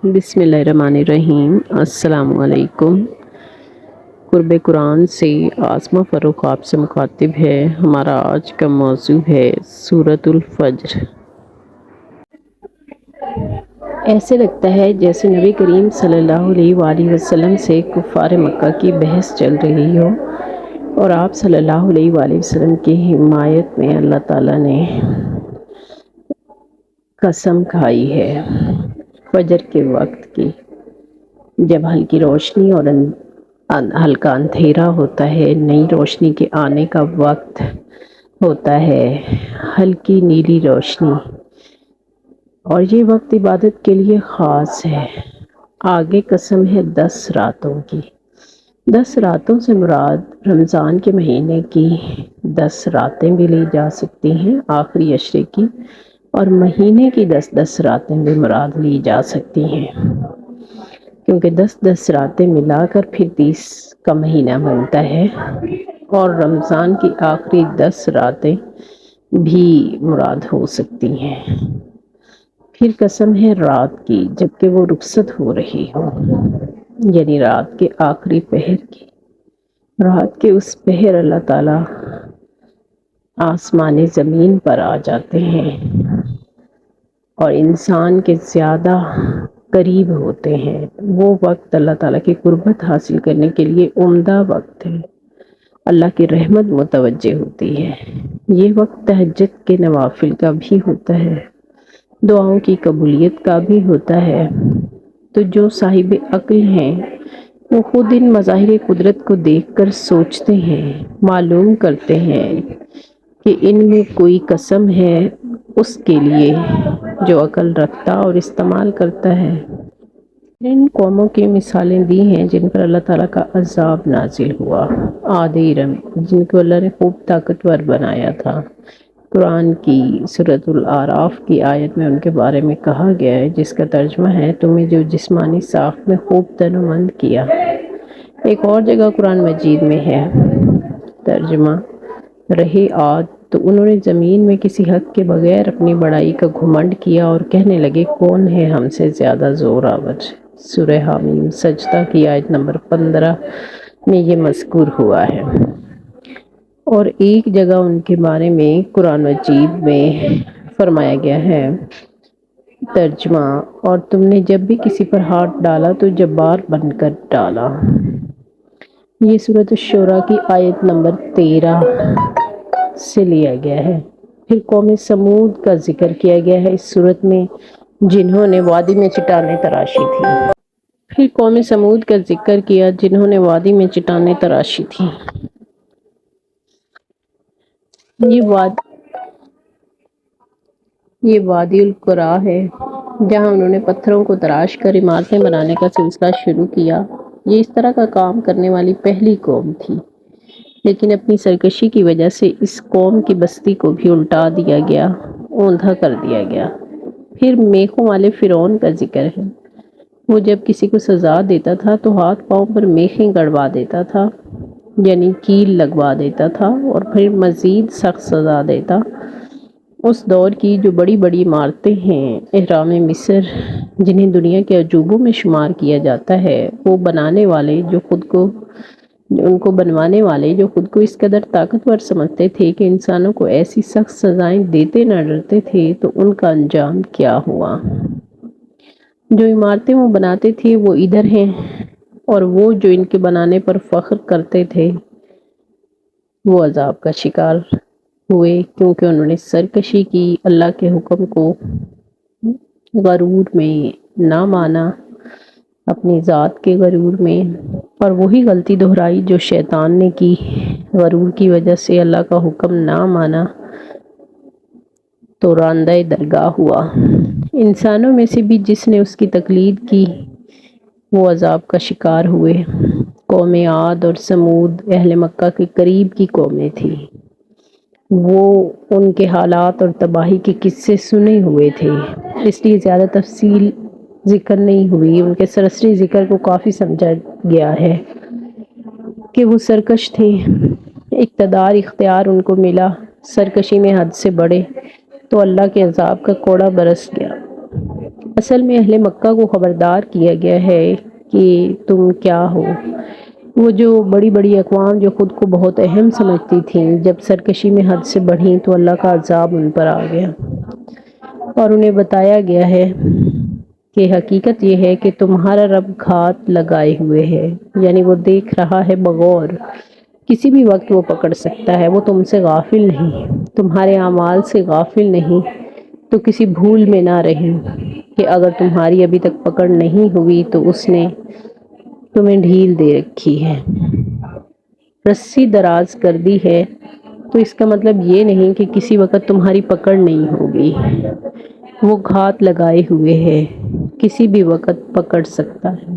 بسم اللہ الرحمن الرحیم۔ السلام علیکم۔ قرب قرآن سے آسمہ فروخ آپ سے مخاطب ہے۔ ہمارا آج کا موضوع ہے سورۃ الفجر۔ ایسے لگتا ہے جیسے نبی کریم صلی اللہ علیہ وآلہ وسلم سے کفار مکہ کی بحث چل رہی ہو اور آپ صلی اللہ علیہ وآلہ وسلم کی حمایت میں اللہ تعالیٰ نے قسم کھائی ہے فجر کے وقت کی، جب ہلکی روشنی اور ہلکا اندھیرا ہوتا ہے، نئی روشنی کے آنے کا وقت ہوتا ہے، ہلکی نیلی روشنی، اور یہ وقت عبادت کے لیے خاص ہے۔ آگے قسم ہے 10 راتوں کی۔ 10 راتوں سے مراد رمضان کے مہینے کی 10 راتیں بھی لی جا سکتی ہیں، آخری عشرے کی، اور مہینے کی 10 راتیں بھی مراد لی جا سکتی ہیں، کیونکہ 10 راتیں ملا کر پھر 30 کا مہینہ بنتا ہے، اور رمضان کی آخری 10 راتیں بھی مراد ہو سکتی ہیں۔ پھر قسم ہے رات کی، جبکہ وہ رخصت ہو رہی ہو، یعنی رات کے آخری پہر کی۔ رات کے اس پہر اللہ تعالیٰ آسمان زمین پر آ جاتے ہیں اور انسان کے زیادہ قریب ہوتے ہیں۔ وہ وقت اللہ تعالیٰ کی قربت حاصل کرنے کے لیے عمدہ وقت ہے۔ اللہ کی رحمت متوجہ ہوتی ہے۔ یہ وقت تہجد کے نوافل کا بھی ہوتا ہے، دعاؤں کی قبولیت کا بھی ہوتا ہے۔ تو جو صاحب عقل ہیں وہ خود ان مظاہر قدرت کو دیکھ کر سوچتے ہیں، معلوم کرتے ہیں کہ ان میں کوئی قسم ہے اس کے لیے جو عقل رکھتا اور استعمال کرتا ہے۔ ان قوموں کی مثالیں دی ہیں جن پر اللہ تعالیٰ کا عذاب نازل ہوا۔ عاد ارم، جن کو اللہ نے خوب طاقتور بنایا تھا۔ قرآن کی سورۃ الاعراف کی آیت میں ان کے بارے میں کہا گیا ہے، جس کا ترجمہ ہے تمہیں جو جسمانی ساخت میں خوب تنومند کیا۔ ایک اور جگہ قرآن مجید میں ہے ترجمہ رہے عاد تو انہوں نے زمین میں کسی حق کے بغیر اپنی بڑائی کا گھمنڈ کیا اور کہنے لگے کون ہے ہم سے زیادہ زور آور۔ سورہ حامیم سجدہ کی آیت نمبر 15 میں یہ مذکور ہوا ہے۔ اور ایک جگہ ان کے بارے میں قرآن مجید میں فرمایا گیا ہے ترجمہ اور تم نے جب بھی کسی پر ہاتھ ڈالا تو جبار بن کر ڈالا۔ یہ سورۃ الشورى کی آیت نمبر 13 سے لیا گیا ہے۔ پھر قوم سمود کا ذکر کیا گیا ہے اس سورت میں، جنہوں نے وادی میں چٹانیں تراشی تھی۔ پھر قوم سمود کا ذکر کیا جنہوں نے وادی میں چٹانیں تراشی تھی۔ یہ وادی القرا ہے، جہاں انہوں نے پتھروں کو تراش کر عمارتیں بنانے کا سلسلہ شروع کیا۔ یہ اس طرح کا کام کرنے والی پہلی قوم تھی، لیکن اپنی سرکشی کی وجہ سے اس قوم کی بستی کو بھی الٹا دیا گیا، اوندھا کر دیا گیا۔ پھر میخوں والے فرعون کا ذکر ہے۔ وہ جب کسی کو سزا دیتا تھا تو ہاتھ پاؤں پر میخیں گڑوا دیتا تھا، یعنی کیل لگوا دیتا تھا، اور پھر مزید سخت سزا دیتا۔ اس دور کی جو بڑی بڑی عمارتیں ہیں، اہرام مصر، جنہیں دنیا کے عجوبوں میں شمار کیا جاتا ہے، وہ بنانے والے جو خود کو اس قدر طاقتور سمجھتے تھے کہ انسانوں کو ایسی سخت سزائیں دیتے نہ ڈرتے تھے، تو ان کا انجام کیا ہوا۔ جو عمارتیں وہ بناتے تھے وہ ادھر ہیں، اور وہ جو ان کے بنانے پر فخر کرتے تھے وہ عذاب کا شکار ہوئے، کیونکہ انہوں نے سرکشی کی، اللہ کے حکم کو غرور میں نہ مانا، اپنی ذات کے غرور میں، اور وہی غلطی دہرائی جو شیطان نے کی۔ غرور کی وجہ سے اللہ کا حکم نہ مانا تو راندہ درگاہ ہوا۔ انسانوں میں سے بھی جس نے اس کی تقلید کی وہ عذاب کا شکار ہوئے۔ قوم عاد اور سمود اہل مکہ کے قریب کی قومیں تھیں۔ وہ ان کے حالات اور تباہی کے قصے سنے ہوئے تھے، اس لیے زیادہ تفصیل ذکر نہیں ہوئی۔ ان کے سرسری ذکر کو کافی سمجھا گیا ہے کہ وہ سرکش تھے، اقتدار اختیار ان کو ملا، سرکشی میں حد سے بڑھے تو اللہ کے عذاب کا کوڑا برس گیا۔ اصل میں اہل مکہ کو خبردار کیا گیا ہے کہ تم کیا ہو۔ وہ جو بڑی بڑی اقوام جو خود کو بہت اہم سمجھتی تھیں، جب سرکشی میں حد سے بڑھیں تو اللہ کا عذاب ان پر آ گیا، اور انہیں بتایا گیا ہے کہ حقیقت یہ ہے کہ تمہارا رب گھات لگائے ہوئے ہے، یعنی وہ دیکھ رہا ہے بغور، کسی بھی وقت وہ پکڑ سکتا ہے۔ وہ تم سے غافل نہیں، تمہارے اعمال سے غافل نہیں، تو کسی بھول میں نہ رہیں کہ اگر تمہاری ابھی تک پکڑ نہیں ہوئی تو اس نے تمہیں ڈھیل دے رکھی ہے، رسی دراز کر دی ہے، تو اس کا مطلب یہ نہیں کہ کسی وقت تمہاری پکڑ نہیں ہوگی۔ وہ گھات لگائے ہوئے ہے، کسی بھی وقت پکڑ سکتا ہے۔